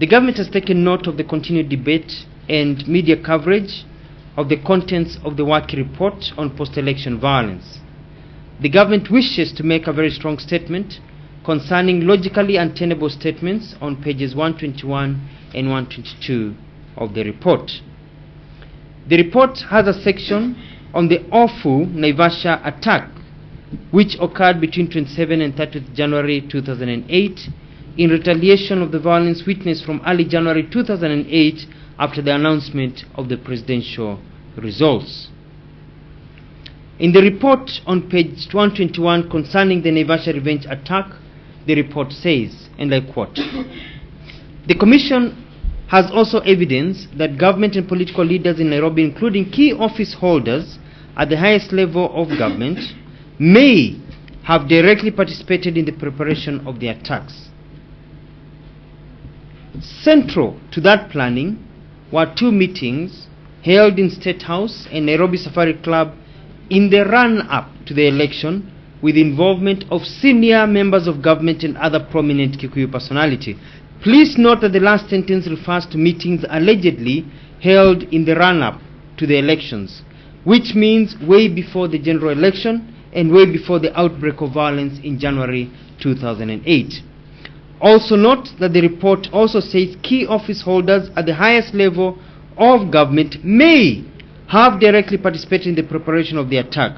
The government has taken note of the continued debate and media coverage of the contents of the Waki report on post-election violence. The government wishes to make a very strong statement concerning logically untenable statements on pages 121 and 122 of the report. The report has a section on the awful Naivasha attack, which occurred between 27 and 30th January 2008 in retaliation of the violence witnessed from early January 2008 after the announcement of the presidential results. In the report on page 121 concerning the Naivasha revenge attack, the report says, and I quote, "The Commission has also evidence that government and political leaders in Nairobi, including key office holders at the highest level of government, may have directly participated in the preparation of the attacks. Central to that planning were two meetings held in State House and Nairobi Safari Club in the run-up to the election with involvement of senior members of government and other prominent Kikuyu personality." Please note that the last sentence refers to meetings allegedly held in the run-up to the elections, which means way before the general election and way before the outbreak of violence in January 2008. Also note that the report also says key office holders at the highest level of government may have directly participated in the preparation of the attack.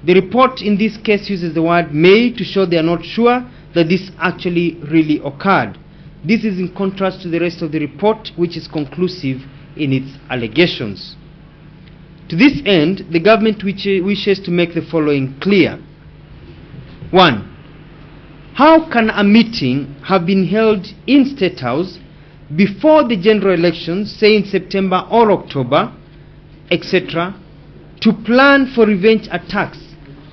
The report in this case uses the word may to show they are not sure that this actually really occurred. This is in contrast to the rest of the report, which is conclusive in its allegations. To this end, the government wishes to make the following clear. 1. How can a meeting have been held in State House before the general elections, say in September or October, etc., to plan for revenge attacks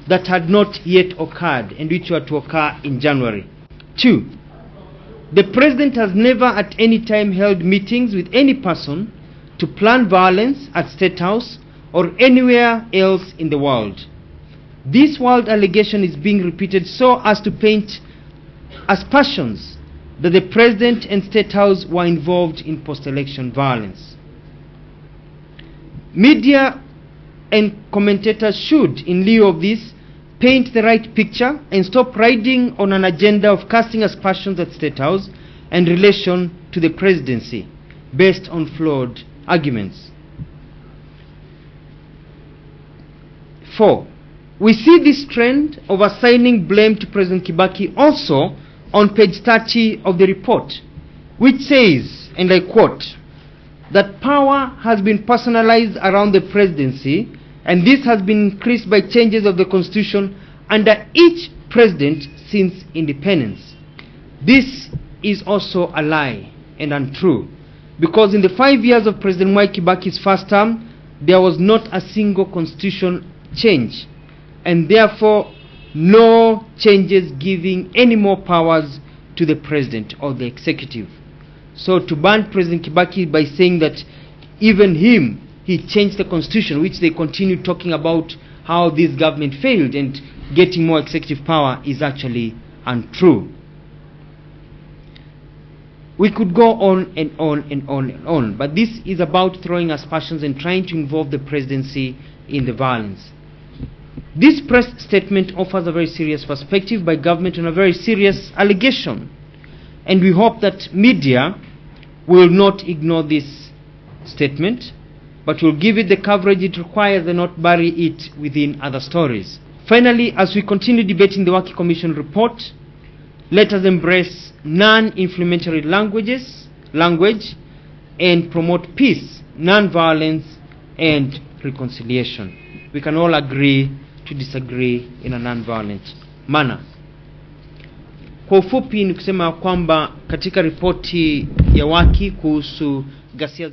that had not yet occurred and which were to occur in January? 2. The President has never at any time held meetings with any person to plan violence at State House or anywhere else in the world. This wild allegation is being repeated so as to paint aspersions that the President and State House were involved in post-election violence. Media and commentators should, in lieu of this, paint the right picture and stop riding on an agenda of casting aspersions at State House and relation to the presidency based on flawed arguments. 4. We see this trend of assigning blame to President Kibaki also on page 30 of the report, which says, and I quote, that power has been personalized around the presidency, and this has been increased by changes of the constitution under each president since independence. This is also a lie and untrue, because in the 5 years of President Mwai Kibaki's first term, there was not a single constitution change, and therefore no changes giving any more powers to the president or the executive. So to ban President Kibaki by saying that even he changed the constitution, which they continue talking about how this government failed and getting more executive power, is actually untrue. We could go on and on and on and on, but this is about throwing aspersions and trying to involve the presidency in the violence. This press statement offers a very serious perspective by government on a very serious allegation, and we hope that media will not ignore this statement, but will give it the coverage it requires and not bury it within other stories. Finally, as we continue debating the Waki Commission report, let us embrace non-inflammatory language and promote peace, non-violence, and reconciliation. We can all agree to disagree in a non-violent manner. Kwa ufupi ni kusema kwamba katika ripoti ya Waki kuhusu ghasia